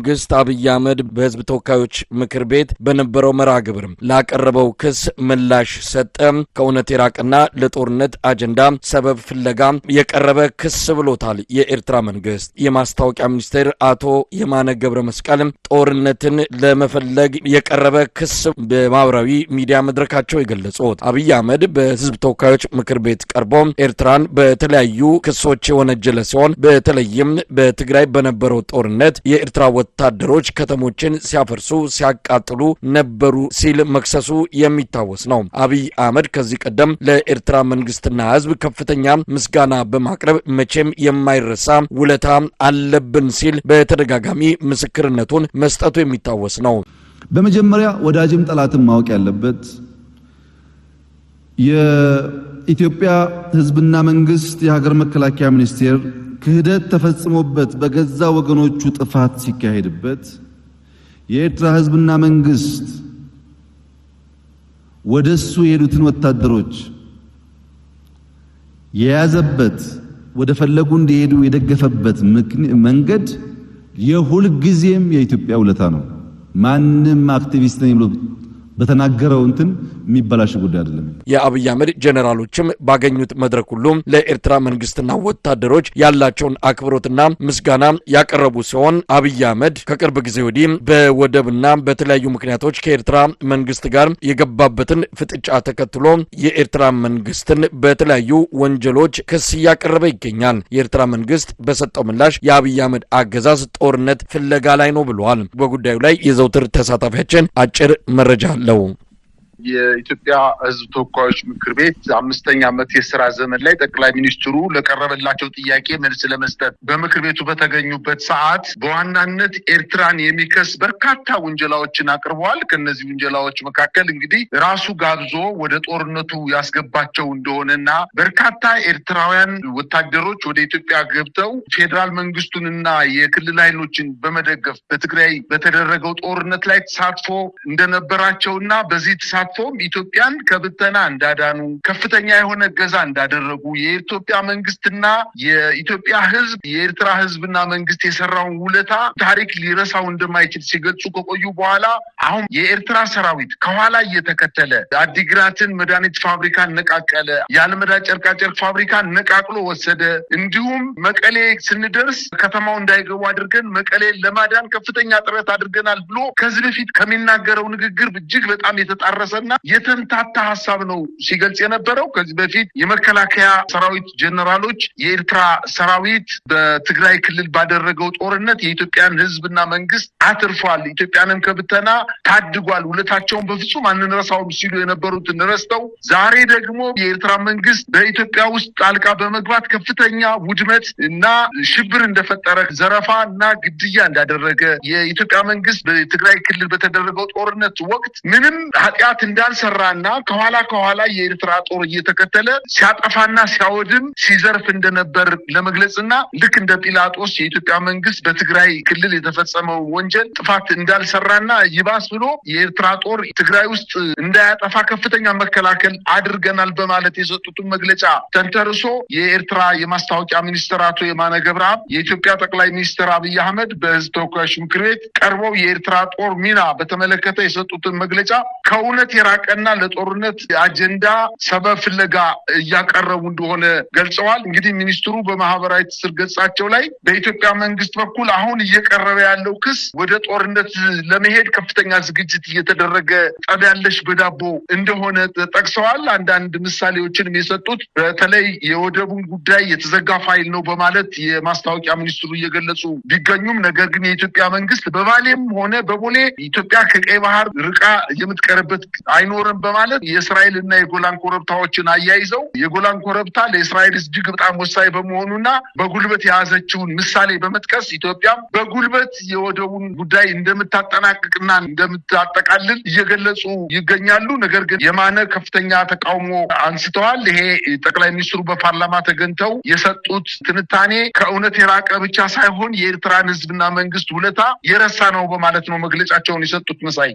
መንግስት አብይ አህመድ በህዝብ ተወካዮች ምክር ቤት በነበረው መርሃ ግብር ላቀረበው ክስ ምላሽ ሰጠ። ከእውነት የራቀና ለጦርነት አጀንዳ ሰበብ ፍለጋ የቀረበ ክስ ብሎታል። የኤርትራ መንግስት የማስታወቂያ ሚኒስትር አቶ የማነ ገብረ መስቀል ጦርነትን ለመፈለግ የቀረበ ክስ በማህበራዊ ሚዲያ መድረካቸው የገለጹት አብይ አህመድ በህዝብ ተወካዮች ምክር ቤት ቀርቦ ኤርትራን በተለያዩ ክሶች ወነጀለ ሲሆን በተለይም በትግራይ በነበረው ጦርነት የኤርትራ ወታደሮች ከተሞችን ሲያፈርሱ ሲያቃጥሉ ነበሩ ሲል መክሰሱ የሚታወስ ነው። አብይ አህመድ ከዚህ ቀደም ለኤርትራ መንግስትና ህዝብ ከፍተኛ ምስጋና በማቅረብ መቼም የማይረሳ ውለታ አለብን ሲል በተደጋጋሚ ምስክርነቱን መስጠቱ የሚታወስ ነው። በመጀመሪያ ወዳጅም ጠላትም ማወቅ ያለበት የኢትዮጵያ ህዝብና መንግስት የሀገር መከላከያ ሚኒስቴር ክህደት ተፈጽሞበት በገዛ ወገኖቹ ጥፋት ሲካሄድበት የኤርትራ ህዝብና መንግስት ወደሱ የሄዱትን ወታደሮች የያዘበት ወደ ፈለጉ እንዲሄዱ የደገፈበት መንገድ የሁል ጊዜም የኢትዮጵያ ውለታ ነው። ማንም አክቲቪስት ነኝ ብሎ በተናገረው እንትን የሚበላሽ ጉዳይ አይደለም። የአብይ አህመድ ጀነራሎችም ባገኙት መድረክ ሁሉ ለኤርትራ መንግስትና ወታደሮች ያላቸውን አክብሮትና ምስጋና ያቀረቡ ሲሆን አብይ አህመድ ከቅርብ ጊዜ ወዲህ በወደብና በተለያዩ ምክንያቶች ከኤርትራ መንግስት ጋር የገባበትን ፍጥጫ ተከትሎ የኤርትራ መንግስትን በተለያዩ ወንጀሎች ክስ ያቀረበ ይገኛል። የኤርትራ መንግስት በሰጠው ምላሽ የአብይ አህመድ አገዛዝ ጦርነት ፍለጋ ላይ ነው ብለዋል። በጉዳዩ ላይ የዘውትር ተሳታፊያችን አጭር መረጃ አለው። የኢትዮጵያ ህዝብ ተወካዮች ምክር ቤት 5ኛ ዓመት የሥራ ዘመን ላይ ጠቅላይ ሚኒስትሩ ለቀረበላቸው ጥያቄ መልስ ለመስጠት በምክር ቤቱ በተገኙበት ሰዓት በዋናነት ኤርትራን የሚከስ በርካታ ወንጀላዎችን አቅርበዋል። ከነዚህ ወንጀላዎች መካከል እንግዲህ ራሱ ጋብዞ ወደ ጦርነቱ ያስገባቸው እንደሆነና በርካታ ኤርትራውያን ወታደሮች ወደ ኢትዮጵያ ገብተው ፌደራል መንግስቱንና የክልል ኃይሎችን በመደገፍ በትግራይ በተደረገው ጦርነት ላይ ተሳትፎ እንደነበራቸውና በዚህ ተሳትፎ ኢትዮጵያን ከብተና እንዳዳኑ ከፍተኛ የሆነ ገዛ እንዳደረጉ የኢትዮጵያ መንግስትና የኢትዮጵያ ህዝብ የኤርትራ ህዝብና መንግስት የሰራውን ውለታ ታሪክ ሊረሳው እንደማይችል ሲገልጹ ከቆዩ በኋላ አሁን የኤርትራ ሰራዊት ከኋላ እየተከተለ አዲግራትን መድኃኒት ፋብሪካ ነቃቀለ፣ ያለመዳ ጨርቃ ጨርቅ ፋብሪካ ነቃቅሎ ወሰደ። እንዲሁም መቀሌ ስንደርስ ከተማው እንዳይገቡ አድርገን መቀሌ ለማዳን ከፍተኛ ጥረት አድርገናል ብሎ ከዚህ በፊት ከሚናገረው ንግግር እጅግ በጣም የተጣረሰና የተምታታ ሐሳብ ነው ሲገልጽ የነበረው። ከዚህ በፊት የመከላከያ ሰራዊት ጀነራሎች የኤርትራ ሰራዊት በትግራይ ክልል ባደረገው ጦርነት የኢትዮጵያን ህዝብና መንግስት አትርፏል፣ ኢትዮጵያንም ከብተና ታድጓል፣ ውለታቸውን በፍጹም አንረሳውም ሲሉ የነበሩትን ረስተው ዛሬ ደግሞ የኤርትራ መንግስት በኢትዮጵያ ውስጥ ጣልቃ በመግባት ከፍተኛ ውድመት እና ሽብር እንደፈጠረ፣ ዘረፋ እና ግድያ እንዳደረገ የኢትዮጵያ መንግስት በትግራይ ክልል በተደረገው ጦርነት ወቅት ምንም ኃጢአት እንዳልሰራና ከኋላ የኤርትራ ጦር እየተከተለ ሲያጠፋና ሲያወድም ሲዘርፍ እንደነበር ለመግለጽና ልክ እንደ ጲላጦስ የኢትዮጵያ መንግስት በትግራይ ክልል የተፈጸመው ወንጀል ጥፋት እንዳልሰራና ይባስ ብሎ የኤርትራ ጦር ትግራይ ውስጥ እንዳያጠፋ ከፍተኛ መከላከል አድርገናል በማለት የሰጡትን መግለጫ ተንተርሶ የኤርትራ የማስታወቂያ ሚኒስትር አቶ የማነ ገብረአብ የኢትዮጵያ ጠቅላይ ሚኒስትር አብይ አህመድ በህዝብ ተወካዮች ምክር ቤት ቀርበው የኤርትራ ጦር ሚና በተመለከተ የሰጡትን መግለጫ ከእውነት የራቀና ለጦርነት አጀንዳ ሰበብ ፍለጋ እያቀረቡ እንደሆነ ገልጸዋል። እንግዲህ ሚኒስትሩ በማህበራዊ ትስስር ገጻቸው ላይ በኢትዮጵያ መንግስት በኩል አሁን እየቀረበ ያለው ክስ ወደ ጦርነት ለመሄድ ከፍተኛ ዝግጅት እየተደረገ ጠብ ያለሽ በዳቦ እንደሆነ ጠቅሰዋል። አንዳንድ ምሳሌዎችንም የሰጡት በተለይ የወደቡን ጉዳይ የተዘጋ ፋይል ነው በማለት የማስታወቂያ ሚኒስትሩ እየገለጹ ቢገኙም ነገር ግን የኢትዮጵያ መንግስት በባሌም ሆነ በቦሌ ኢትዮጵያ ከቀይ ባህር ርቃ የምትቀርበት አይኖርም በማለት የእስራኤልና የጎላን ኮረብታዎችን አያይዘው የጎላን ኮረብታ ለእስራኤል እጅግ በጣም ወሳኝ በመሆኑና በጉልበት የያዘችውን ምሳሌ በመጥቀስ ኢትዮጵያም በጉልበት የወደቡን ጉዳይ እንደምታጠናቅቅና እንደምታጠቃልል እየገለጹ ይገኛሉ። ነገር ግን የማነ ከፍተኛ ተቃውሞ አንስተዋል። ይሄ ጠቅላይ ሚኒስትሩ በፓርላማ ተገኝተው የሰጡት ትንታኔ ከእውነት የራቀ ብቻ ሳይሆን የኤርትራን ህዝብና መንግስት ውለታ የረሳ ነው በማለት ነው መግለጫቸውን የሰጡት። መሳይ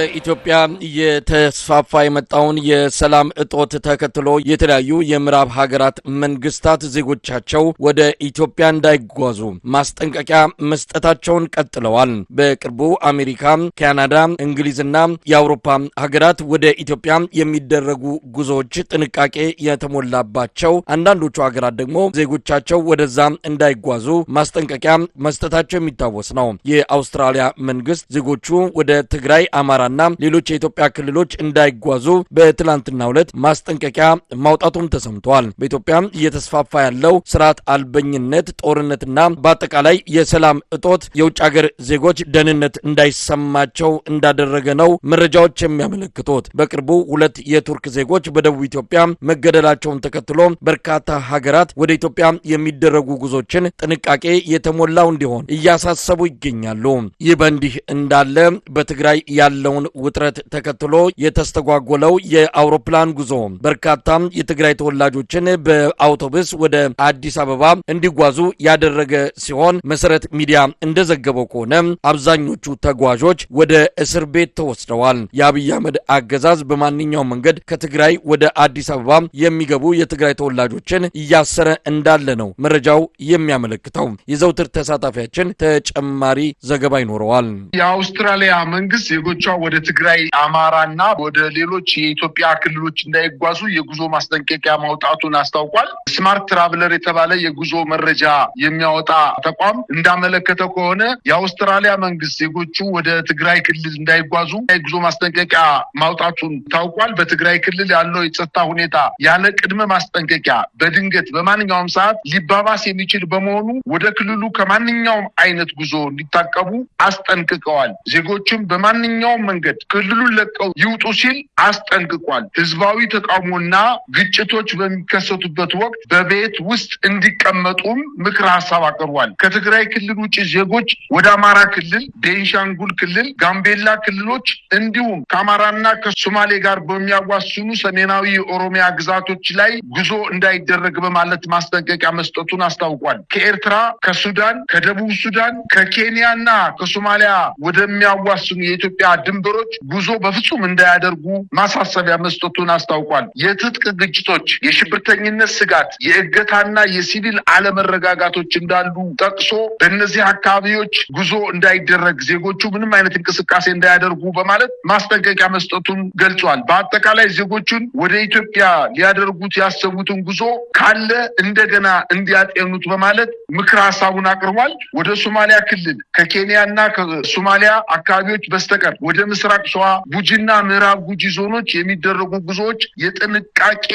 በኢትዮጵያ የተስፋፋ የመጣውን የሰላም እጦት ተከትሎ የተለያዩ የምዕራብ ሀገራት መንግስታት ዜጎቻቸው ወደ ኢትዮጵያ እንዳይጓዙ ማስጠንቀቂያ መስጠታቸውን ቀጥለዋል። በቅርቡ አሜሪካ፣ ካናዳ፣ እንግሊዝና የአውሮፓ ሀገራት ወደ ኢትዮጵያ የሚደረጉ ጉዞዎች ጥንቃቄ የተሞላባቸው፣ አንዳንዶቹ ሀገራት ደግሞ ዜጎቻቸው ወደዛ እንዳይጓዙ ማስጠንቀቂያ መስጠታቸው የሚታወስ ነው። የአውስትራሊያ መንግስት ዜጎቹ ወደ ትግራይ፣ አማራና ሌሎች የኢትዮጵያ ክልሎች እንዳይጓዙ በትላንትናው ዕለት ማስጠንቀቂያ ማውጣቱም ተሰምቷል። በኢትዮጵያ እየተስፋፋ ያለው ስርዓት አልበኝነት፣ ጦርነትና በአጠቃላይ የሰላም እጦት የውጭ ሀገር ዜጎች ደህንነት እንዳይሰማቸው እንዳደረገ ነው መረጃዎች የሚያመለክቱት። በቅርቡ 2 የቱርክ ዜጎች በደቡብ ኢትዮጵያ መገደላቸውን ተከትሎ በርካታ ሀገራት ወደ ኢትዮጵያ የሚደረጉ ጉዞችን ጥንቃቄ የተሞላው እንዲሆን እያሳሰቡ ይገኛሉ። ይህ በእንዲህ እንዳለ በትግራይ ያለውን ውጥረት ተከትሎ የተስተጓጎለው የአውሮፕላን ጉዞ በርካታ የትግራይ ተወላጆችን በአውቶቡስ ወደ አዲስ አበባ እንዲጓዙ ያደረገ ሲሆን መሰረት ሚዲያ እንደዘገበው ከሆነ አብዛኞቹ ተጓዦች ወደ እስር ቤት ተወስደዋል። የአብይ አህመድ አገዛዝ በማንኛውም መንገድ ከትግራይ ወደ አዲስ አበባ የሚገቡ የትግራይ ተወላጆችን እያሰረ እንዳለ ነው መረጃው የሚያመለክተው። የዘውትር ተሳታፊያችን ተጨማሪ ዘገባ ይኖረዋል። የአውስትራሊያ መንግስት ዜጎቿ ወደ ትግራይ፣ አማራና ወደ ሌሎች የኢትዮጵያ ክልሎች እንዳይጓዙ የጉዞ ማስጠንቀቂያ ማውጣቱን አስታውቋል። ስማርት ትራቨለር የተባለ የጉዞ መረጃ የሚያወጣ ተቋም እንዳመለከተው ከሆነ የአውስትራሊያ መንግስት ዜጎቹ ወደ ትግራይ ክልል እንዳይጓዙ የጉዞ ማስጠንቀቂያ ማውጣቱን ታውቋል። በትግራይ ክልል ያለው የጸጥታ ሁኔታ ያለ ቅድመ ማስጠንቀቂያ በድንገት በማንኛውም ሰዓት ሊባባስ የሚችል በመሆኑ ወደ ክልሉ ከማንኛውም አይነት ጉዞ እንዲታቀቡ አስጠንቅቀዋል። ዜጎችም በማንኛውም መንገድ ክልሉን ለቀው ይውጡ ሲል አስጠንቅቋል። ህዝባዊ ተቃውሞና ግጭቶች በሚከሰቱበት ወቅት በቤት ውስጥ እንዲቀመጡም ምክር ሀሳብ አቅርቧል። ከትግራይ ክልል ውጭ ዜጎች ወደ አማራ ክልል፣ ቤንሻንጉል ክልል፣ ጋምቤላ ክልሎች እንዲሁም ከአማራና ከሶማሌ ጋር በሚያዋስኑ ሰሜናዊ የኦሮሚያ ግዛቶች ላይ ጉዞ እንዳይደረግ በማለት ማስጠንቀቂያ መስጠቱን አስታውቋል። ከኤርትራ፣ ከሱዳን፣ ከደቡብ ሱዳን፣ ከኬንያና ከሶማሊያ ወደሚያዋስኑ የኢትዮጵያ ድንበሮች ጉዞ በፍጹም እንዳያደርጉ ማሳሰቢያ መስጠቱን አስታውቋል። የትጥቅ ግጭቶች፣ የሽብርተኝነት ስጋት፣ የእገታና የሲቪል አለመረጋጋቶች እንዳሉ ጠቅሶ በእነዚህ አካባቢዎች ጉዞ እንዳይደረግ ዜጎቹ ምንም አይነት እንቅስቃሴ እንዳያደርጉ በማለት ማስጠንቀቂያ መስጠቱን ገልጿል። በአጠቃላይ ዜጎቹን ወደ ኢትዮጵያ ሊያደርጉት ያሰቡትን ጉዞ ካለ እንደገና እንዲያጤኑት በማለት ምክር ሀሳቡን አቅርቧል። ወደ ሶማሊያ ክልል ከኬንያና ከሶማሊያ አካባቢዎች በስተቀር ወደ ምስራቅ ሸዋ፣ ጉጂና ምዕራብ ጉጂ ዞኖች የሚደረጉ ጉዞዎች የጥንቃቄ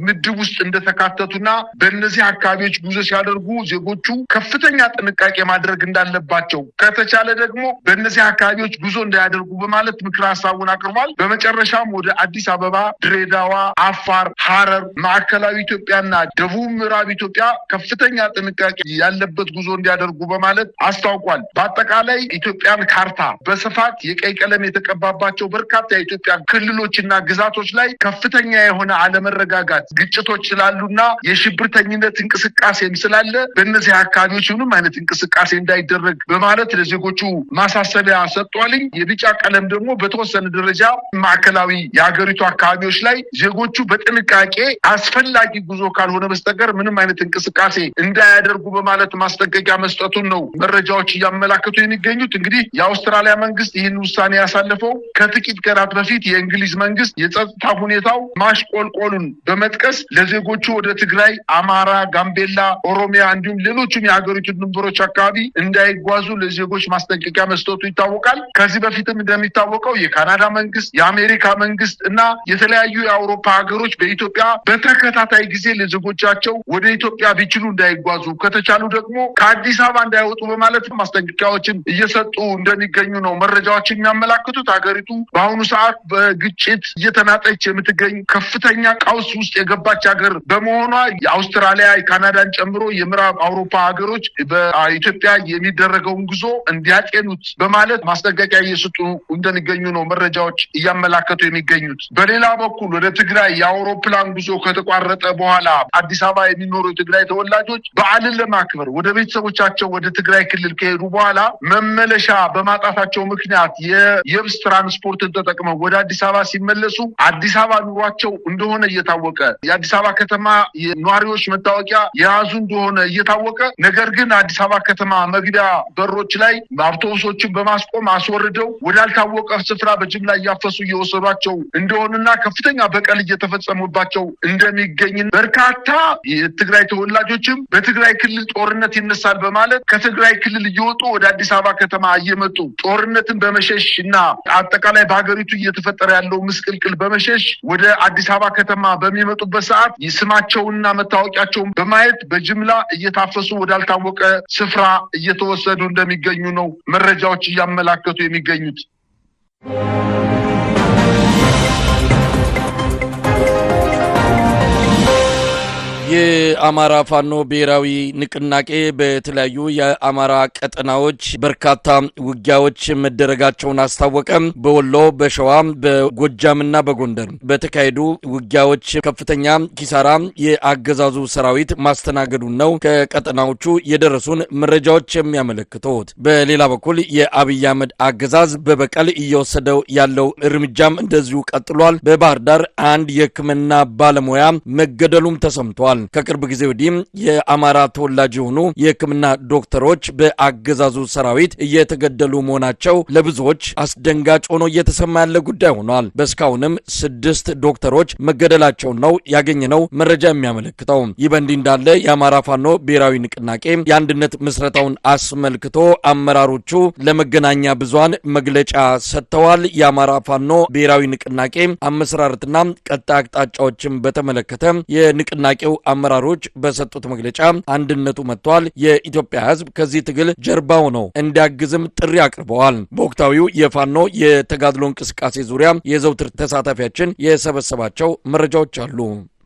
ምድብ ውስጥ እንደተካተቱና በእነዚህ አካባቢዎች ጉዞ ሲያደርጉ ዜጎቹ ከፍተኛ ጥንቃቄ ማድረግ እንዳለባቸው፣ ከተቻለ ደግሞ በእነዚህ አካባቢዎች ጉዞ እንዳያደርጉ በማለት ምክር ሀሳቡን አቅርቧል። በመጨረሻም ወደ አዲስ አበባ፣ ድሬዳዋ፣ አፋር፣ ሐረር፣ ማዕከላዊ ኢትዮጵያና ደቡብ ምዕራብ ኢትዮጵያ ከፍተኛ ጥንቃቄ ያለበት ጉዞ እንዲያደርጉ በማለት አስታውቋል። በአጠቃላይ ኢትዮጵያን ካርታ በስፋት የቀይ ቀለም የተቀባባቸው በርካታ የኢትዮጵያ ክልሎችና ግዛቶች ላይ ከፍተኛ የሆነ አለመረጋጋት፣ ግጭቶች ስላሉና የሽብርተኝነት እንቅስቃሴም ስላለ በእነዚህ አካባቢዎች ምንም አይነት እንቅስቃሴ እንዳይደረግ በማለት ለዜጎቹ ማሳሰቢያ ሰጥቷልኝ። የቢጫ ቀለም ደግሞ በተወሰነ ደረጃ ማዕከላዊ የሀገሪቱ አካባቢዎች ላይ ዜጎቹ በጥንቃቄ አስፈላጊ ጉዞ ካልሆነ በስተቀር ምንም አይነት እንቅስቃሴ እንዳያደርጉ በማለት ማስጠንቀቂያ መስጠቱን ነው መረጃዎች እያመላከቱ የሚገኙት። እንግዲህ የአውስትራሊያ መንግስት ይህን ውሳኔ ያሳለፈው ከጥቂት ቀናት በፊት የእንግሊዝ መንግስት የጸጥታ ሁኔታው ማሽቆልቆሉን በመጥቀስ ለዜጎቹ ወደ ትግራይ፣ አማራ፣ ጋምቤላ፣ ኦሮሚያ እንዲሁም ሌሎችም የሀገሪቱ ድንበሮች አካባቢ እንዳይጓዙ ለዜጎች ማስጠንቀቂያ መስጠቱ ይታወቃል። ከዚህ በፊትም እንደሚታወቀው የካናዳ መንግስት፣ የአሜሪካ መንግስት እና የተለያዩ የአውሮፓ ሀገሮች በኢትዮጵያ በተከታታይ ጊዜ ለዜጎቻቸው ወደ ኢትዮጵያ ቢችሉ እንዳይጓዙ፣ ከተቻሉ ደግሞ ከአዲስ አበባ እንዳይወጡ በማለት ማስጠንቀቂያዎችን እየሰጡ እንደሚገኙ ነው መረጃዎች የሚያመላክቱት። ሀገሪቱ በአሁኑ ሰዓት በግጭት እየተናጠች የምትገኝ ከፍተኛ ቀውስ ውስጥ የገባች ሀገር በመሆኗ የአውስትራሊያ፣ የካናዳን ጨምሮ የምዕራብ አውሮፓ ሀገሮች በኢትዮጵያ የሚደረገውን ጉዞ እንዲያጤኑት በማለት ማስጠንቀቂያ እየሰጡ እንደሚገኙ ነው መረጃዎች እያመላከቱ የሚገኙት። በሌላ በኩል ወደ ትግራይ የአውሮፕላን ጉዞ ከተቋረጠ በኋላ አዲስ አበባ የሚኖሩ የትግራይ ተወላጆች በዓልን ለማክበር ወደ ቤተሰቦቻቸው ወደ ትግራይ ክልል ከሄዱ በኋላ መመለሻ በማጣታቸው ምክንያት የየብስ ትራንስፖርትን ተጠቅመው ወደ አዲስ አበባ ሲመለሱ አዲስ አበባ ኑሯቸው እንደሆነ እየታወቀ የአዲስ አበባ ከተማ የነዋሪዎች መታወቂያ የያዙ እንደሆነ እየታወቀ ነገር ግን አዲስ አበባ ከተማ መግቢያ በሮች ላይ አውቶቡሶችን በማስቆም አስወርደው ወዳልታወቀ ስፍራ በጅምላ እያፈሱ እየወሰዷቸው እንደሆነና ከፍተኛ በቀል እየተፈጸሙባቸው እንደሚገኝ በርካታ የትግራይ ተወላጆችም በትግራይ ክልል ጦርነት ይነሳል በማለት ከትግራይ ክልል እየወጡ ወደ አዲስ አበባ ከተማ እየመጡ ጦርነትን በመሸሽና አጠቃላይ በሀገሪቱ እየተፈጠረ ያለው ምስቅልቅል በመሸሽ ወደ አዲስ አበባ ከተማ በሚመጡበት ሰዓት ስማቸውንና መታወቂያቸውን በማየት በጅምላ እየታፈሱ ወዳልታወቀ ስፍራ እየተወሰዱ እንደሚገኙ ነው መረጃዎች እያመላከቱ የሚገኙት። የአማራ ፋኖ ብሔራዊ ንቅናቄ በተለያዩ የአማራ ቀጠናዎች በርካታ ውጊያዎች መደረጋቸውን አስታወቀ። በወሎ፣ በሸዋ፣ በጎጃምና በጎንደር በተካሄዱ ውጊያዎች ከፍተኛ ኪሳራ የአገዛዙ ሰራዊት ማስተናገዱን ነው ከቀጠናዎቹ የደረሱን መረጃዎች የሚያመለክቱት። በሌላ በኩል የአብይ አህመድ አገዛዝ በበቀል እየወሰደው ያለው እርምጃም እንደዚሁ ቀጥሏል። በባህር ዳር አንድ የሕክምና ባለሙያ መገደሉም ተሰምቷል። ከቅርብ ጊዜ ወዲህ የአማራ ተወላጅ የሆኑ የሕክምና ዶክተሮች በአገዛዙ ሰራዊት እየተገደሉ መሆናቸው ለብዙዎች አስደንጋጭ ሆኖ እየተሰማ ያለ ጉዳይ ሆኗል። በስካሁንም 6 ዶክተሮች መገደላቸውን ነው ያገኘነው መረጃ የሚያመለክተው። ይህ በእንዲህ እንዳለ የአማራ ፋኖ ብሔራዊ ንቅናቄ የአንድነት ምስረታውን አስመልክቶ አመራሮቹ ለመገናኛ ብዙሃን መግለጫ ሰጥተዋል። የአማራ ፋኖ ብሔራዊ ንቅናቄ አመሰራረትና ቀጣይ አቅጣጫዎችን በተመለከተ የንቅናቄው አመራሮች በሰጡት መግለጫ አንድነቱ መጥቷል፣ የኢትዮጵያ ሕዝብ ከዚህ ትግል ጀርባ ሆኖ እንዲያግዝም ጥሪ አቅርበዋል። በወቅታዊው የፋኖ የተጋድሎ እንቅስቃሴ ዙሪያ የዘውትር ተሳታፊያችን የሰበሰባቸው መረጃዎች አሉ።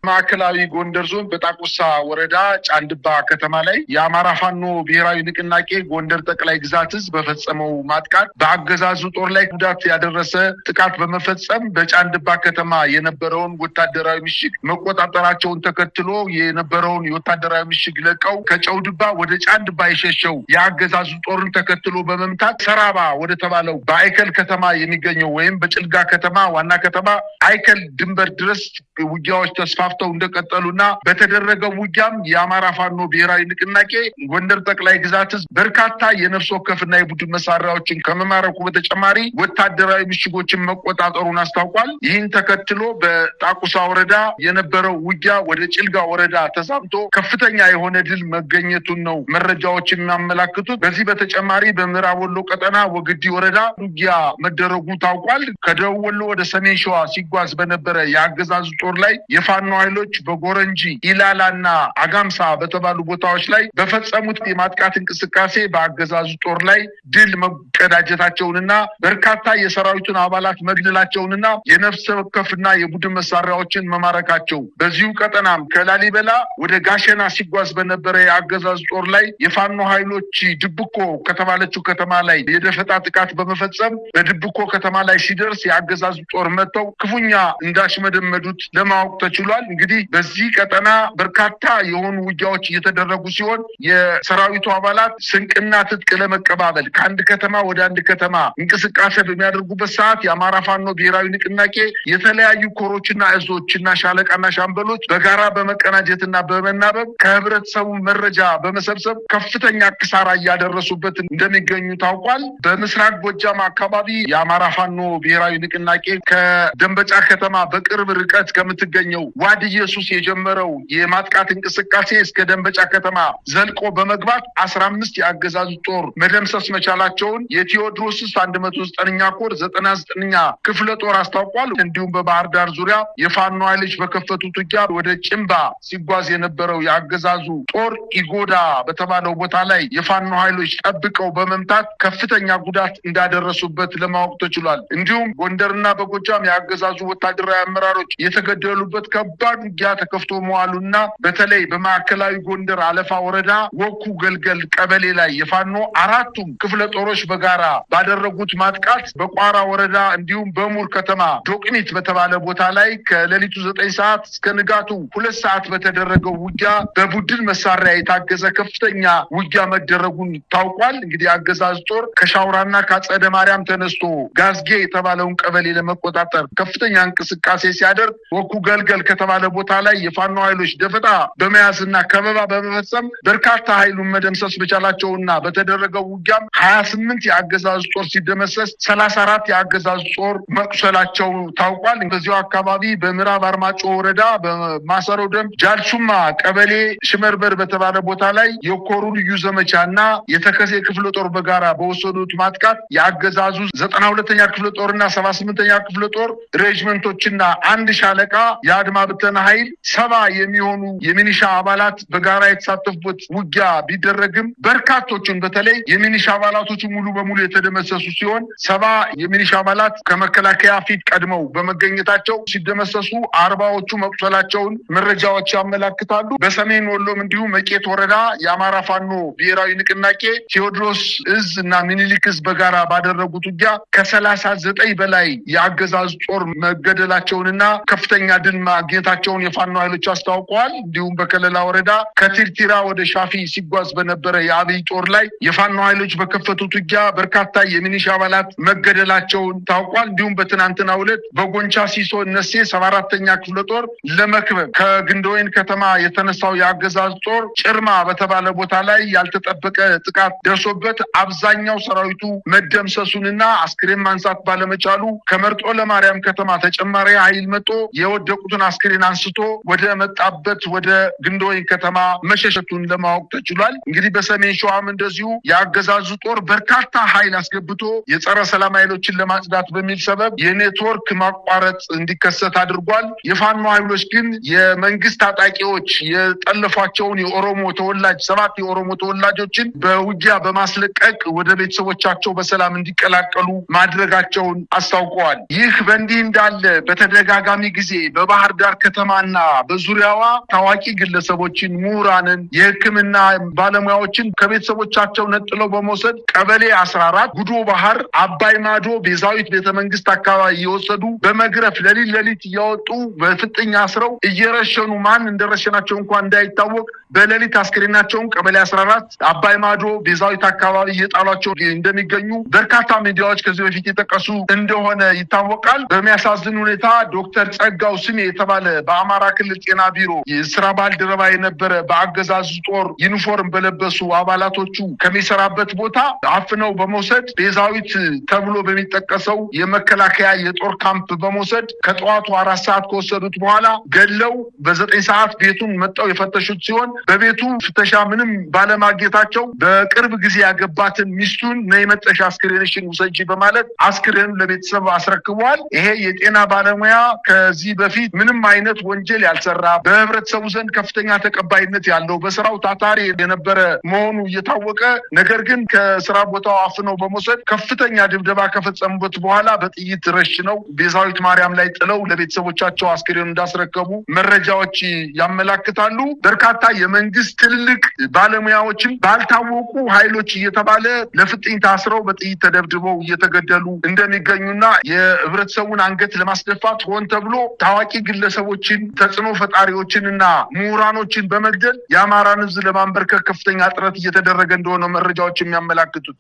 ማዕከላዊ ጎንደር ዞን በጣቁሳ ወረዳ ጫንድባ ከተማ ላይ የአማራ ፋኖ ብሔራዊ ንቅናቄ ጎንደር ጠቅላይ ግዛት ህዝብ በፈጸመው ማጥቃት በአገዛዙ ጦር ላይ ጉዳት ያደረሰ ጥቃት በመፈጸም በጫንድባ ከተማ የነበረውን ወታደራዊ ምሽግ መቆጣጠራቸውን ተከትሎ የነበረውን የወታደራዊ ምሽግ ለቀው ከጨውድባ ወደ ጫንድባ የሸሸው የአገዛዙ ጦርን ተከትሎ በመምታት ሰራባ ወደ ተባለው በአይከል ከተማ የሚገኘው ወይም በጭልጋ ከተማ ዋና ከተማ አይከል ድንበር ድረስ ውጊያዎች ተስፋፍተው እንደቀጠሉና በተደረገው ውጊያም የአማራ ፋኖ ብሔራዊ ንቅናቄ ጎንደር ጠቅላይ ግዛት ህዝብ በርካታ የነፍስ ወከፍና የቡድን መሳሪያዎችን ከመማረኩ በተጨማሪ ወታደራዊ ምሽጎችን መቆጣጠሩን አስታውቋል። ይህን ተከትሎ በጣቁሳ ወረዳ የነበረው ውጊያ ወደ ጭልጋ ወረዳ ተዛምቶ ከፍተኛ የሆነ ድል መገኘቱን ነው መረጃዎች የሚያመላክቱት። በዚህ በተጨማሪ በምዕራብ ወሎ ቀጠና ወግዲ ወረዳ ውጊያ መደረጉ ታውቋል። ከደቡብ ወሎ ወደ ሰሜን ሸዋ ሲጓዝ በነበረ የአገዛዙ ጦር ላይ የፋኖ ኃይሎች በጎረንጂ ኢላላና አጋምሳ በተባሉ ቦታዎች ላይ በፈጸሙት የማጥቃት እንቅስቃሴ በአገዛዙ ጦር ላይ ድል መቀዳጀታቸውንና በርካታ የሰራዊቱን አባላት መግደላቸውንና የነፍስ ወከፍና የቡድን መሳሪያዎችን መማረካቸው። በዚሁ ቀጠናም ከላሊበላ ወደ ጋሸና ሲጓዝ በነበረ የአገዛዙ ጦር ላይ የፋኖ ኃይሎች ድብኮ ከተባለችው ከተማ ላይ የደፈጣ ጥቃት በመፈጸም በድብኮ ከተማ ላይ ሲደርስ የአገዛዙ ጦር መጥተው ክፉኛ እንዳሽመደመዱት ለማወቅ ተችሏል። እንግዲህ በዚህ ቀጠና በርካታ የሆኑ ውጊያዎች እየተደረጉ ሲሆን የሰራዊቱ አባላት ስንቅና ትጥቅ ለመቀባበል ከአንድ ከተማ ወደ አንድ ከተማ እንቅስቃሴ በሚያደርጉበት ሰዓት የአማራ ፋኖ ብሔራዊ ንቅናቄ የተለያዩ ኮሮችና እዞችና ሻለቃና ሻምበሎች በጋራ በመቀናጀትና በመናበብ ከህብረተሰቡ መረጃ በመሰብሰብ ከፍተኛ ኪሳራ እያደረሱበት እንደሚገኙ ታውቋል። በምስራቅ ጎጃም አካባቢ የአማራ ፋኖ ብሔራዊ ንቅናቄ ከደንበጫ ከተማ በቅርብ ርቀት ከምትገኘው ዋድ ኢየሱስ የጀመረው የማጥቃት እንቅስቃሴ እስከ ደንበጫ ከተማ ዘልቆ በመግባት 15 የአገዛዙ ጦር መደምሰስ መቻላቸውን የቴዎድሮስ 109ኛ ኮር 99ኛ ክፍለ ጦር አስታውቋል። እንዲሁም በባህር ዳር ዙሪያ የፋኖ ኃይሎች በከፈቱት ውጊያ ወደ ጭምባ ሲጓዝ የነበረው የአገዛዙ ጦር ኢጎዳ በተባለው ቦታ ላይ የፋኖ ኃይሎች ጠብቀው በመምታት ከፍተኛ ጉዳት እንዳደረሱበት ለማወቅ ተችሏል። እንዲሁም ጎንደርና በጎጃም የአገዛዙ ወታደራዊ አመራሮች የተገደሉበት ከባድ ከባድ ውጊያ ተከፍቶ መዋሉና በተለይ በማዕከላዊ ጎንደር አለፋ ወረዳ ወኩ ገልገል ቀበሌ ላይ የፋኖ አራቱም ክፍለ ጦሮች በጋራ ባደረጉት ማጥቃት በቋራ ወረዳ እንዲሁም በሙር ከተማ ዶቅኒት በተባለ ቦታ ላይ ከሌሊቱ 9 ሰዓት እስከ ንጋቱ 2 ሰዓት በተደረገው ውጊያ በቡድን መሳሪያ የታገዘ ከፍተኛ ውጊያ መደረጉን ታውቋል። እንግዲህ አገዛዝ ጦር ከሻውራና ከአጸደ ማርያም ተነስቶ ጋዝጌ የተባለውን ቀበሌ ለመቆጣጠር ከፍተኛ እንቅስቃሴ ሲያደርግ ወኩ ገልገል ከተባለ ቦታ ላይ የፋኖ ኃይሎች ደፈጣ በመያዝና ከበባ በመፈጸም በርካታ ኃይሉን መደምሰስ በቻላቸውና በተደረገው ውጊያም 28 የአገዛዝ ጦር ሲደመሰስ 34 የአገዛዝ ጦር መቁሰላቸው ታውቋል። በዚሁ አካባቢ በምዕራብ አርማጮ ወረዳ በማሰሮ ደም ጃልሱማ ቀበሌ ሽመርበር በተባለ ቦታ ላይ የኮሩ ልዩ ዘመቻና የተከዜ ክፍለ ጦር በጋራ በወሰዱት ማጥቃት የአገዛዙ 92ኛ ክፍለ ጦርና 78ኛ ክፍለ ጦር ሬጅመንቶችና አንድ ሻለቃ የአድማ ብተና ኃይል 70 የሚሆኑ የሚኒሻ አባላት በጋራ የተሳተፉበት ውጊያ ቢደረግም በርካቶቹን በተለይ የሚኒሻ አባላቶቹ ሙሉ በሙሉ የተደመሰሱ ሲሆን 70 የሚኒሻ አባላት ከመከላከያ ፊት ቀድመው በመገኘታቸው ሲደመሰሱ 40ዎቹ መቁሰላቸውን መረጃዎች ያመለክታሉ። በሰሜን ወሎም እንዲሁ መቄት ወረዳ የአማራ ፋኖ ብሔራዊ ንቅናቄ ቴዎድሮስ እዝ እና ሚኒሊክ እዝ በጋራ ባደረጉት ውጊያ ከ39 በላይ የአገዛዝ ጦር መገደላቸውንና ከፍተኛ ድል ማግኘታቸውን የፋኖ ኃይሎች አስታውቀዋል። እንዲሁም በከለላ ወረዳ ከቲርቲራ ወደ ሻፊ ሲጓዝ በነበረ የአብይ ጦር ላይ የፋኖ ኃይሎች በከፈቱት ውጊያ በርካታ የሚኒሻ አባላት መገደላቸውን ታውቋል። እንዲሁም በትናንትናው ዕለት በጎንቻ ሲሶ እነሴ 74ኛ ክፍለ ጦር ለመክበብ ከግንደወይን ከተማ የተነሳው የአገዛዝ ጦር ጭርማ በተባለ ቦታ ላይ ያልተጠበቀ ጥቃት ደርሶበት አብዛኛው ሰራዊቱ መደምሰሱንና አስክሬን ማንሳት ባለመቻሉ ከመርጦ ለማርያም ከተማ ተጨማሪ ኃይል መጥቶ የወደቁትን አስክሬን አንስቶ ወደ መጣበት ወደ ግንደወይን ከተማ መሸሸቱን ለማወቅ ተችሏል። እንግዲህ በሰሜን ሸዋም እንደዚሁ የአገዛዙ ጦር በርካታ ኃይል አስገብቶ የጸረ ሰላም ኃይሎችን ለማጽዳት በሚል ሰበብ የኔትወርክ ማቋረጥ እንዲከሰት አድርጓል። የፋኖ ኃይሎች ግን የመንግስት ታጣቂዎች የጠለፏቸውን የኦሮሞ ተወላጅ 7 የኦሮሞ ተወላጆችን በውጊያ በማስለቀቅ ወደ ቤተሰቦቻቸው በሰላም እንዲቀላቀሉ ማድረጋቸውን አስታውቀዋል። ይህ በእንዲህ እንዳለ በተደጋጋሚ ጊዜ በባህር ዳር ከተማና በዙሪያዋ ታዋቂ ግለሰቦችን፣ ምሁራንን፣ የሕክምና ባለሙያዎችን ከቤተሰቦቻቸው ነጥለው በመውሰድ ቀበሌ 14 ጉዶ ባህር አባይ ማዶ ቤዛዊት ቤተመንግስት አካባቢ እየወሰዱ በመግረፍ ሌሊት እያወጡ በፍጥኛ አስረው እየረሸኑ ማን እንደረሸናቸው እንኳን እንዳይታወቅ በሌሊት አስክሬናቸውን ቀበሌ 14 አባይ ማዶ ቤዛዊት አካባቢ እየጣሏቸው እንደሚገኙ በርካታ ሚዲያዎች ከዚህ በፊት የጠቀሱ እንደሆነ ይታወቃል። በሚያሳዝን ሁኔታ ዶክተር ጸጋው ስሜ የተባለ በአማራ ክልል ጤና ቢሮ የስራ ባልደረባ የነበረ በአገዛዙ ጦር ዩኒፎርም በለበሱ አባላቶቹ ከሚሰራበት ቦታ አፍነው በመውሰድ ቤዛዊት ተብሎ በሚጠቀሰው የመከላከያ የጦር ካምፕ በመውሰድ ከጠዋቱ 4 ሰዓት ከወሰዱት በኋላ ገለው በ9 ሰዓት ቤቱን መጣው የፈተሹት ሲሆን በቤቱ ፍተሻ ምንም ባለማግኘታቸው በቅርብ ጊዜ ያገባትን ሚስቱን ነይ መጠሻ አስክሬንሽን ውሰጂ በማለት አስክሬኑ ለቤተሰብ አስረክቧል። ይሄ የጤና ባለሙያ ከዚህ በፊት ምንም አይነት ወንጀል ያልሰራ በህብረተሰቡ ዘንድ ከፍተኛ ተቀባይነት ያለው በስራው ታታሪ የነበረ መሆኑ እየታወቀ ነገር ግን ከስራ ቦታው አፍነው በመውሰድ ከፍተኛ ድብደባ ከፈጸሙበት በኋላ በጥይት ረሽነው ቤዛዊት ማርያም ላይ ጥለው ለቤተሰቦቻቸው አስክሬኑ እንዳስረከቡ መረጃዎች ያመላክታሉ። በርካታ የመንግስት ትልልቅ ባለሙያዎችም ባልታወቁ ኃይሎች እየተባለ ለፍጥኝ ታስረው በጥይት ተደብድበው እየተገደሉ እንደሚገኙና የህብረተሰቡን አንገት ለማስደፋት ሆን ተብሎ ታዋቂ ግለሰቦችን፣ ተጽዕኖ ፈጣሪዎችንና ምሁራኖችን በመግደል የአማራን ህዝብ ለማንበርከክ ከፍተኛ ጥረት እየተደረገ እንደሆነ መረጃዎች የሚያመላክቱት።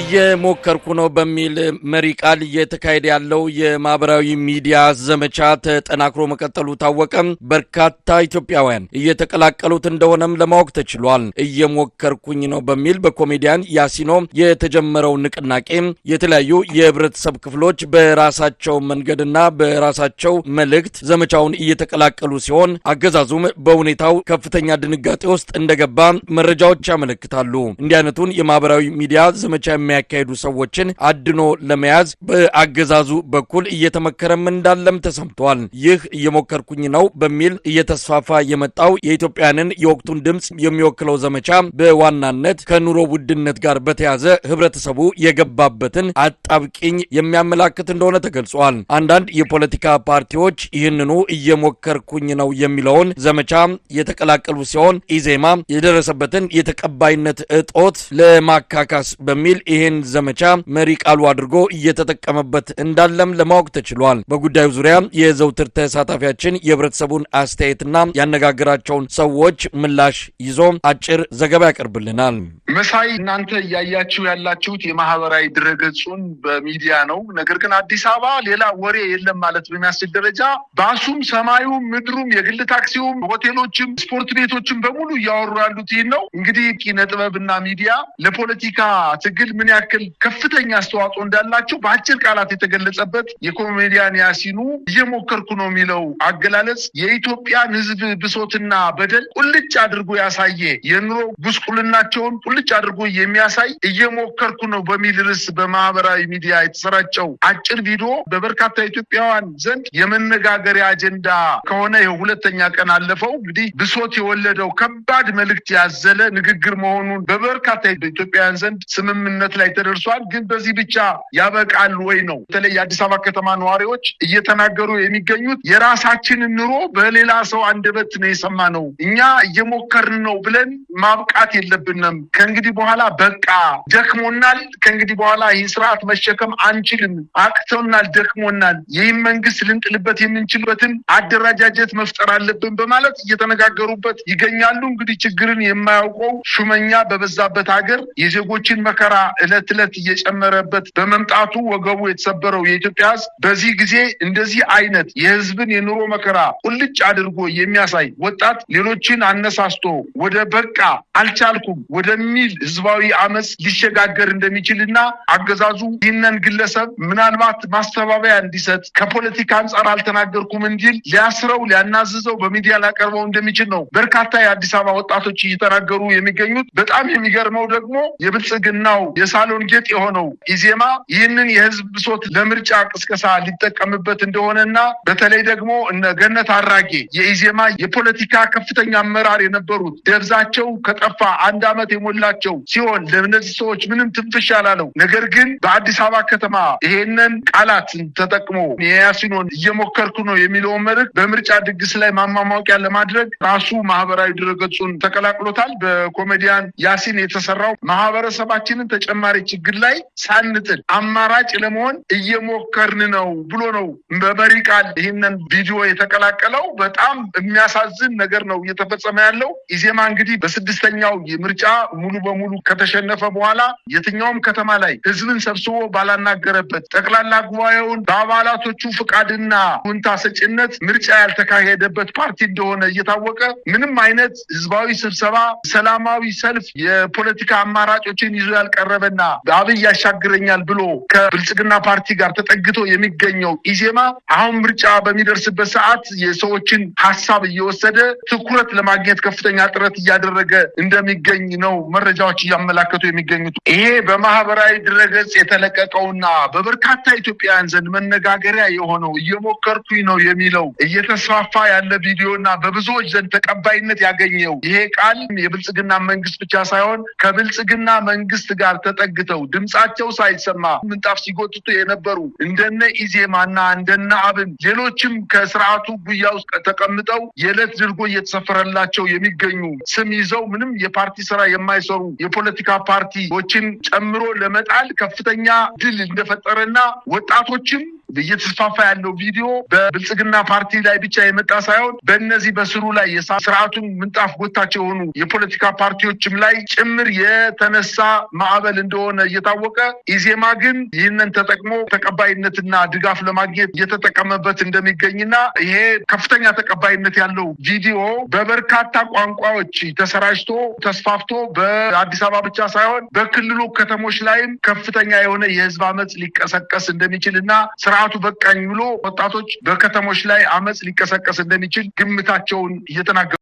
እየሞከርኩ ነው በሚል መሪ ቃል እየተካሄደ ያለው የማህበራዊ ሚዲያ ዘመቻ ተጠናክሮ መቀጠሉ ታወቀ። በርካታ ኢትዮጵያውያን እየተቀላቀሉት እንደሆነም ለማወቅ ተችሏል። እየሞከርኩኝ ነው በሚል በኮሜዲያን ያሲኖ የተጀመረው ንቅናቄ የተለያዩ የህብረተሰብ ክፍሎች በራሳቸው መንገድና በራሳቸው መልእክት ዘመቻውን እየተቀላቀሉ ሲሆን አገዛዙም በሁኔታው ከፍተኛ ድንጋጤ ውስጥ እንደገባ መረጃዎች ያመለክታሉ። እንዲህ አይነቱን የማህበራዊ ሚዲያ ዘመቻ የሚያካሂዱ ሰዎችን አድኖ ለመያዝ በአገዛዙ በኩል እየተመከረም እንዳለም ተሰምቷል። ይህ እየሞከርኩኝ ነው በሚል እየተስፋፋ የመጣው የኢትዮጵያንን የወቅቱን ድምጽ የሚወክለው ዘመቻ በዋናነት ከኑሮ ውድነት ጋር በተያዘ ህብረተሰቡ የገባበትን አጣብቂኝ የሚያመላክት እንደሆነ ተገልጿል። አንዳንድ የፖለቲካ ፓርቲዎች ይህንኑ እየሞከርኩኝ ነው የሚለውን ዘመቻ የተቀላቀሉ ሲሆን ኢዜማ የደረሰበትን የተቀባይነት እጦት ለማካካስ በሚል ይህን ዘመቻ መሪ ቃሉ አድርጎ እየተጠቀመበት እንዳለም ለማወቅ ተችሏል። በጉዳዩ ዙሪያ የዘውትር ተሳታፊያችን የህብረተሰቡን አስተያየትና ያነጋገራቸውን ሰዎች ምላሽ ይዞ አጭር ዘገባ ያቀርብልናል። መሳይ እናንተ እያያችሁ ያላችሁት የማህበራዊ ድረገጹን በሚዲያ ነው። ነገር ግን አዲስ አበባ ሌላ ወሬ የለም ማለት በሚያስችል ደረጃ ባሱም ሰማዩም ምድሩም የግል ታክሲውም ሆቴሎችም ስፖርት ቤቶችም በሙሉ እያወሩ ያሉት ይህን ነው። እንግዲህ ኪነ ጥበብና ሚዲያ ለፖለቲካ ትግል ምን ያክል ከፍተኛ አስተዋጽኦ እንዳላቸው በአጭር ቃላት የተገለጸበት የኮሜዲያን ያሲኑ እየሞከርኩ ነው የሚለው አገላለጽ የኢትዮጵያን ህዝብ ብሶትና በደል ቁልጭ አድርጎ ያሳየ የኑሮ ጉስቁልናቸውን ቁልጭ አድርጎ የሚያሳይ እየሞከርኩ ነው በሚል ርዕስ በማህበራዊ ሚዲያ የተሰራጨው አጭር ቪዲዮ በበርካታ ኢትዮጵያውያን ዘንድ የመነጋገሪያ አጀንዳ ከሆነ የሁለተኛ ቀን አለፈው። እንግዲህ ብሶት የወለደው ከባድ መልእክት ያዘለ ንግግር መሆኑን በበርካታ ኢትዮጵያውያን ዘንድ ስምምነት ላይ ተደርሷል። ግን በዚህ ብቻ ያበቃል ወይ ነው በተለይ የአዲስ አበባ ከተማ ነዋሪዎች እየተናገሩ የሚገኙት። የራሳችንን ኑሮ በሌላ ሰው አንደበት ነው የሰማነው። እኛ እየሞከርን ነው ብለን ማብቃት የለብንም። ከእንግዲህ በኋላ በቃ ደክሞናል። ከእንግዲህ በኋላ ይህ ስርዓት መሸከም አንችልም። አቅቶናል፣ ደክሞናል። ይህን መንግስት ልንጥልበት የምንችልበትን አደረጃጀት መፍጠር አለብን በማለት እየተነጋገሩበት ይገኛሉ። እንግዲህ ችግርን የማያውቀው ሹመኛ በበዛበት ሀገር የዜጎችን መከራ እለት እለት እየጨመረበት በመምጣቱ ወገቡ የተሰበረው የኢትዮጵያ ህዝብ በዚህ ጊዜ እንደዚህ አይነት የህዝብን የኑሮ መከራ ቁልጭ አድርጎ የሚያሳይ ወጣት ሌሎችን አነሳስቶ ወደ በቃ አልቻልኩም ወደሚል ህዝባዊ አመጽ ሊሸጋገር እንደሚችልና አገዛዙ ይህንን ግለሰብ ምናልባት ማስተባበያ እንዲሰጥ ከፖለቲካ አንጻር አልተናገርኩም እንዲል ሊያስረው ሊያናዝዘው በሚዲያ ላቀርበው እንደሚችል ነው በርካታ የአዲስ አበባ ወጣቶች እየተናገሩ የሚገኙት። በጣም የሚገርመው ደግሞ የብልጽግናው የሳሎን ጌጥ የሆነው ኢዜማ ይህንን የህዝብ ብሶት ለምርጫ ቅስቀሳ ሊጠቀምበት እንደሆነና በተለይ ደግሞ እነ ገነት አራጌ የኢዜማ የፖለቲካ ከፍተኛ አመራር የነበሩት ደብዛቸው ከጠፋ 1 ዓመት የሞላቸው ሲሆን ለእነዚህ ሰዎች ምንም ትንፍሽ ያላለው ነገር ግን በአዲስ አበባ ከተማ ይሄንን ቃላት ተጠቅሞ የያሲኖን እየሞከርኩ ነው የሚለውን መልእክት በምርጫ ድግስ ላይ ማማማቂያ ለማድረግ ራሱ ማህበራዊ ድረገጹን ተቀላቅሎታል። በኮሜዲያን ያሲን የተሰራው ማህበረሰባችንን ተጨማሪ ችግር ላይ ሳንጥል አማራጭ ለመሆን እየሞከርን ነው ብሎ ነው በመሪ ቃል ይሄንን ቪዲዮ የተቀላቀለው። በጣም የሚያሳዝን ነገር ነው እየተፈጸመ ያለው። ኢዜማ እንግዲህ በስድስተኛው ምርጫ ሙሉ በሙሉ ከተሸነፈ በኋላ የትኛውም ከተማ ላይ ህዝብን ሰብስቦ ባላናገረበት ጠቅላላ ጉባኤውን በአባላቶቹ ፍቃድና ሁንታ ሰጭነት ምርጫ ያልተካሄደበት ፓርቲ እንደሆነ እየታወቀ ምንም አይነት ህዝባዊ ስብሰባ፣ ሰላማዊ ሰልፍ፣ የፖለቲካ አማራጮችን ይዞ ያልቀረበና አብይ ያሻግረኛል ብሎ ከብልጽግና ፓርቲ ጋር ተጠግቶ የሚገኘው ኢዜማ አሁን ምርጫ በሚደርስበት ሰዓት የሰዎችን ሐሳብ እየወሰደ ትኩረት ለማግኘት ከፍተኛ ጥረት እያደረገ እንደሚገኝ ነው መረጃዎች እያመላከቱ የሚገኙት። ይሄ በማህበራዊ ድረገጽ የተለቀቀውና በበርካታ ኢትዮጵያውያን ዘንድ መነጋገሪያ የሆነው እየሞከርኩኝ ነው የሚለው እየተስፋፋ ያለ ቪዲዮና በብዙዎች ዘንድ ተቀባይነት ያገኘው ይሄ ቃል የብልጽግና መንግስት ብቻ ሳይሆን ከብልጽግና መንግስት ጋር ተጠግተው ድምጻቸው ሳይሰማ ምንጣፍ ሲጎትቱ የነበሩ እንደነ ኢዜማና እንደነ አብን ሌሎችም ከስርዓቱ ጉያ ውስጥ ተቀምጠው የዕለት ድርጎ እየተሰፈረላቸው የሚገኙ ስም ይዘው ምንም የፓርቲ ስራ የማይሰሩ የፖለቲካ ፓርቲዎችን ጨምሮ ለመጣል ከፍተኛ ድል እንደፈጠረና ወጣቶችም እየተስፋፋ ያለው ቪዲዮ በብልጽግና ፓርቲ ላይ ብቻ የመጣ ሳይሆን በእነዚህ በስሩ ላይ የስርዓቱን ምንጣፍ ጎታቸው የሆኑ የፖለቲካ ፓርቲዎችም ላይ ጭምር የተነሳ ማዕበል እንደሆነ እየታወቀ ኢዜማ ግን ይህንን ተጠቅሞ ተቀባይነትና ድጋፍ ለማግኘት እየተጠቀመበት እንደሚገኝና ይሄ ከፍተኛ ተቀባይነት ያለው ቪዲዮ በበርካታ ቋንቋዎች ተሰራጭቶ ተስፋፍቶ በአዲስ አበባ ብቻ ሳይሆን በክልሉ ከተሞች ላይም ከፍተኛ የሆነ የህዝብ አመጽ ሊቀሰቀስ እንደሚችልና ስርዓቱ በቃኝ ብሎ ወጣቶች በከተሞች ላይ አመጽ ሊቀሰቀስ እንደሚችል ግምታቸውን እየተናገሩ